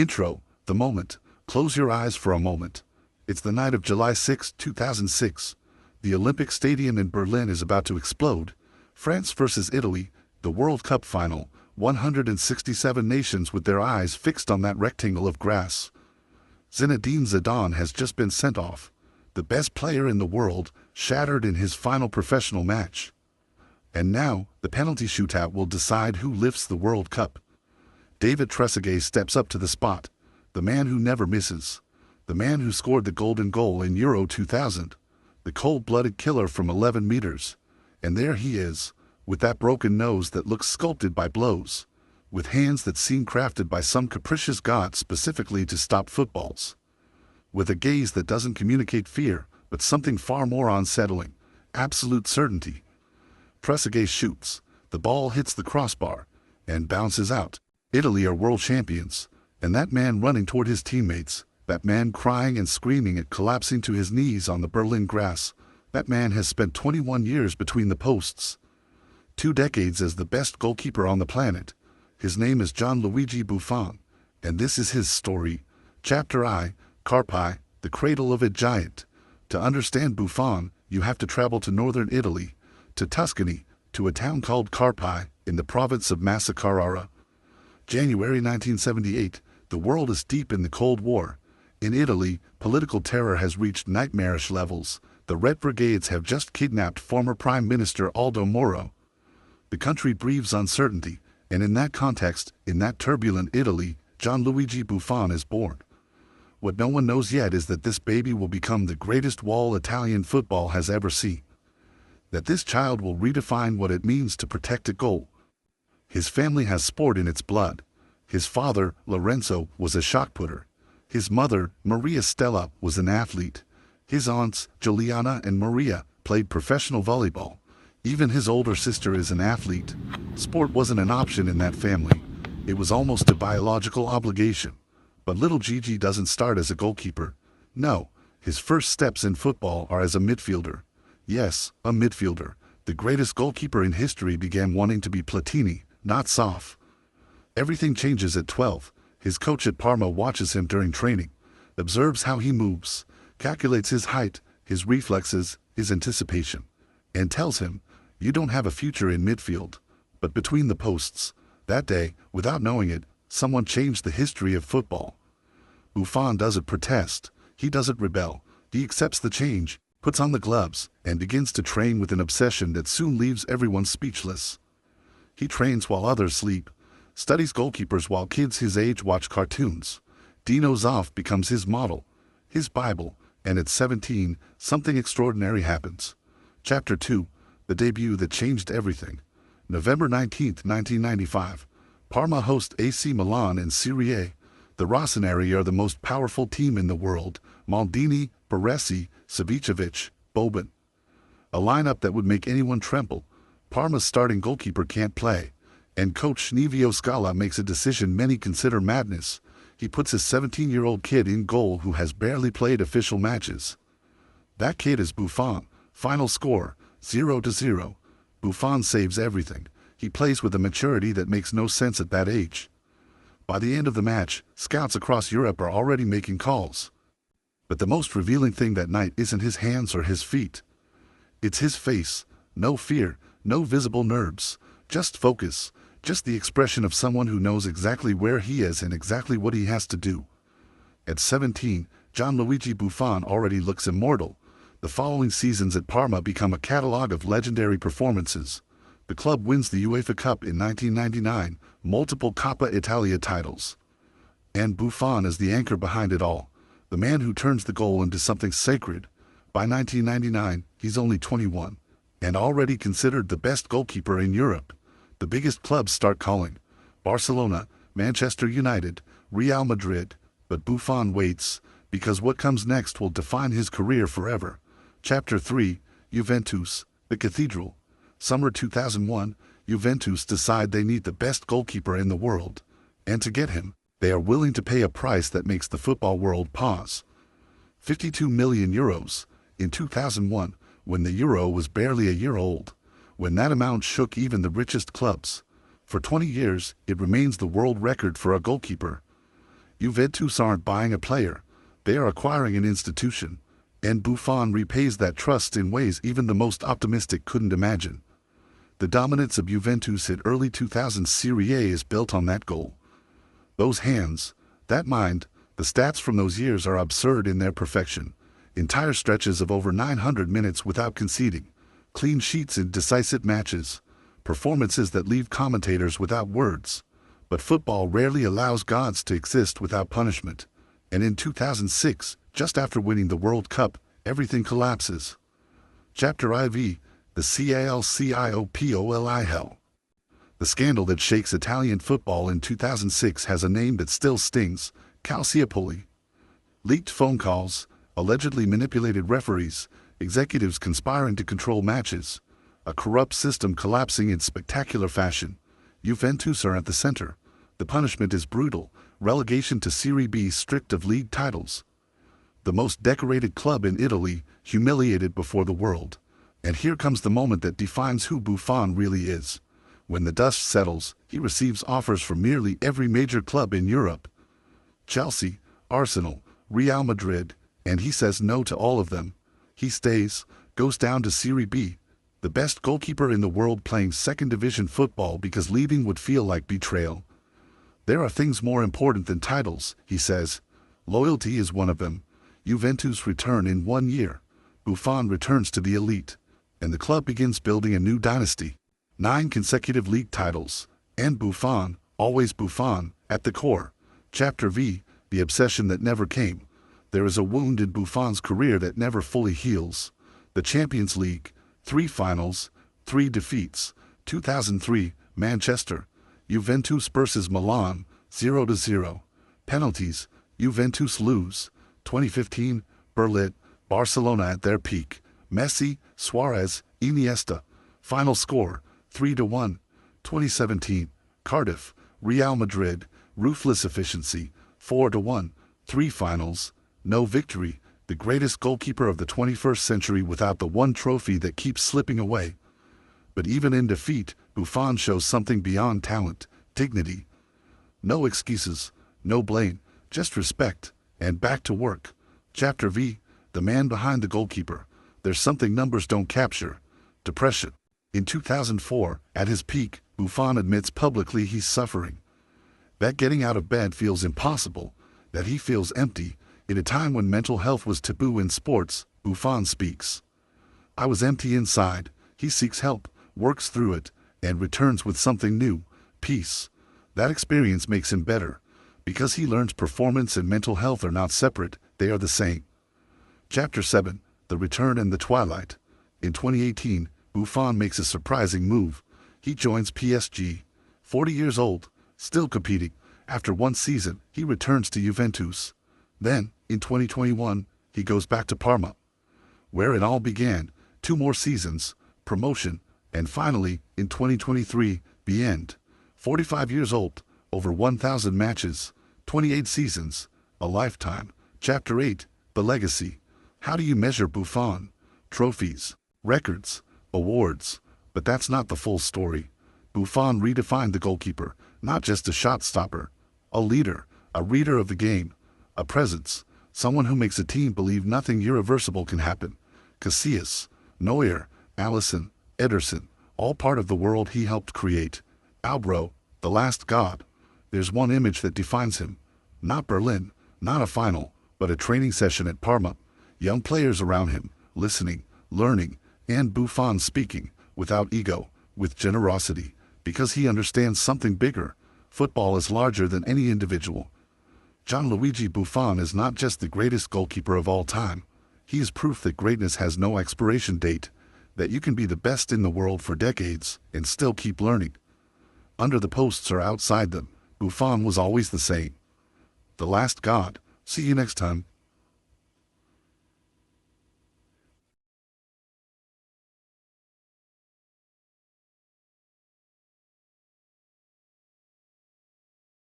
Intro, the moment. Close your eyes for a moment. It's the night of July 6, 2006. The Olympic Stadium in Berlin is about to explode. France versus Italy, the World Cup final. 167 nations with their eyes fixed on that rectangle of grass. Zinedine Zidane has just been sent off. The best player in the world, shattered in his final professional match. And now, the penalty shootout will decide who lifts the World Cup. David Trezeguet steps up to the spot, the man who never misses, the man who scored the golden goal in Euro 2000, the cold-blooded killer from 11 meters. And there he is, with that broken nose that looks sculpted by blows, with hands that seem crafted by some capricious god specifically to stop footballs, with a gaze that doesn't communicate fear, but something far more unsettling, absolute certainty. Trezeguet shoots, the ball hits the crossbar, and bounces out. Italy are world champions, and that man running toward his teammates, that man crying and screaming and collapsing to his knees on the Berlin grass, that man has spent 21 years between the posts. 2 decades as the best goalkeeper on the planet. His name is Gianluigi Buffon, and this is his story. Chapter I, Carpi, the cradle of a giant. To understand Buffon, you have to travel to northern Italy, to Tuscany, to a town called Carpi, in the province of Massa Carrara. January 1978, the world is deep in the Cold War. In Italy, political terror has reached nightmarish levels. The Red Brigades have just kidnapped former Prime Minister Aldo Moro. The country breathes uncertainty, and in that context, in that turbulent Italy, Gianluigi Buffon is born. What no one knows yet is that this baby will become the greatest wall Italian football has ever seen. That this child will redefine what it means to protect a goal. His family has sport in its blood. His father, Lorenzo, was a shot putter. His mother, Maria Stella, was an athlete. His aunts, Giuliana and Maria, played professional volleyball. Even his older sister is an athlete. Sport wasn't an option in that family. It was almost a biological obligation. But little Gigi doesn't start as a goalkeeper. No, his first steps in football are as a midfielder. Yes, a midfielder. The greatest goalkeeper in history began wanting to be Platini, not Sof. Everything changes at 12. His coach at Parma watches him during training, observes how he moves, calculates his height, his reflexes, his anticipation, and tells him, "You don't have a future in midfield." But between the posts, that day, without knowing it, someone changed the history of football. Buffon doesn't protest, he doesn't rebel, he accepts the change, puts on the gloves, and begins to train with an obsession that soon leaves everyone speechless. He trains while others sleep, studies goalkeepers while kids his age watch cartoons. Dino Zoff becomes his model, his Bible, and at 17, something extraordinary happens. Chapter 2, the debut that changed everything. November 19, 1995. Parma host AC Milan in Serie A. The Rossoneri are the most powerful team in the world. Maldini, Baresi, Savicevic, Boban. A lineup that would make anyone tremble. Parma's starting goalkeeper can't play, and coach Nevio Scala makes a decision many consider madness. He puts his 17-year-old kid in goal who has barely played official matches. That kid is Buffon. Final score, 0-0. Buffon saves everything. He plays with a maturity that makes no sense at that age. By the end of the match, scouts across Europe are already making calls. But the most revealing thing that night isn't his hands or his feet. It's his face. No fear, no visible nerves, just focus, just the expression of someone who knows exactly where he is and exactly what he has to do. At 17, Gianluigi Buffon already looks immortal. The following seasons at Parma become a catalogue of legendary performances. The club wins the UEFA Cup in 1999, multiple Coppa Italia titles. And Buffon is the anchor behind it all, the man who turns the goal into something sacred. By 1999, he's only 21, and already considered the best goalkeeper in Europe. The biggest clubs start calling: Barcelona, Manchester United, Real Madrid. But Buffon waits, because what comes next will define his career forever. Chapter 3, Juventus, the Cathedral. Summer 2001, Juventus decide they need the best goalkeeper in the world. And to get him, they are willing to pay a price that makes the football world pause. 52 million euros. In 2001, when the euro was barely a year old. When that amount shook even the richest clubs. For 20 years, it remains the world record for a goalkeeper. Juventus aren't buying a player, they are acquiring an institution, and Buffon repays that trust in ways even the most optimistic couldn't imagine. The dominance of Juventus in early 2000s Serie A is built on that goal. Those hands, that mind, the stats from those years are absurd in their perfection. Entire stretches of over 900 minutes without conceding, clean sheets in decisive matches, performances that leave commentators without words. But football rarely allows gods to exist without punishment. And in 2006, just after winning the World Cup, everything collapses. Chapter IV, the CALCIOPOLI hell. The scandal that shakes Italian football in 2006 has a name that still stings: Calciopoli. Leaked phone calls, allegedly manipulated referees, executives conspiring to control matches, a corrupt system collapsing in spectacular fashion. Juventus are at the center. The punishment is brutal: relegation to Serie B, stripped of league titles. The most decorated club in Italy, humiliated before the world. And here comes the moment that defines who Buffon really is. When the dust settles, he receives offers from nearly every major club in Europe. Chelsea, Arsenal, Real Madrid, and he says no to all of them. He stays, goes down to Serie B, the best goalkeeper in the world playing second division football, because leaving would feel like betrayal. There are things more important than titles, he says. Loyalty is one of them. Juventus return in 1 year. Buffon returns to the elite, and the club begins building a new dynasty. 9 consecutive league titles, and Buffon, always Buffon, at the core. Chapter V, the obsession that never came. There is a wound in Buffon's career that never fully heals. The Champions League, 3 finals, 3 defeats. 2003, Manchester. Juventus versus Milan, 0-0. Penalties, Juventus lose. 2015, Berlin, Barcelona at their peak. Messi, Suarez, Iniesta. Final score, 3-1. 2017, Cardiff, Real Madrid, ruthless efficiency, 4-1. 3 finals, no victory. The greatest goalkeeper of the 21st century without the one trophy that keeps slipping away. But even in defeat, Buffon shows something beyond talent: dignity. No excuses, no blame, just respect, and back to work. Chapter V, the man behind the goalkeeper. There's something numbers don't capture: depression. In 2004, at his peak, Buffon admits publicly he's suffering. That getting out of bed feels impossible, that he feels empty. In a time when mental health was taboo in sports, Buffon speaks. I was empty inside. He seeks help, works through it, and returns with something new: peace. That experience makes him better, because he learns performance and mental health are not separate, they are the same. Chapter 7, the return and the twilight. In 2018, Buffon makes a surprising move. He joins PSG. 40 years old, still competing. After 1 season, he returns to Juventus. Then, in 2021, he goes back to Parma, where it all began. 2 more seasons, promotion, and finally, in 2023, the end. 45 years old, over 1,000 matches, 28 seasons, a lifetime. Chapter 8, the legacy. How do you measure Buffon? Trophies, records, awards. But that's not the full story. Buffon redefined the goalkeeper, not just a shot stopper, a leader, a reader of the game, a presence, someone who makes a team believe nothing irreversible can happen. Casillas, Neuer, Alisson, Ederson, all part of the world he helped create. Albro, the last god. There's one image that defines him. Not Berlin, not a final, but a training session at Parma. Young players around him, listening, learning, and Buffon speaking, without ego, with generosity, because he understands something bigger. Football is larger than any individual. Gianluigi Buffon is not just the greatest goalkeeper of all time. He is proof that greatness has no expiration date, that you can be the best in the world for decades and still keep learning. Under the posts or outside them, Buffon was always the same. The last god. See you next time.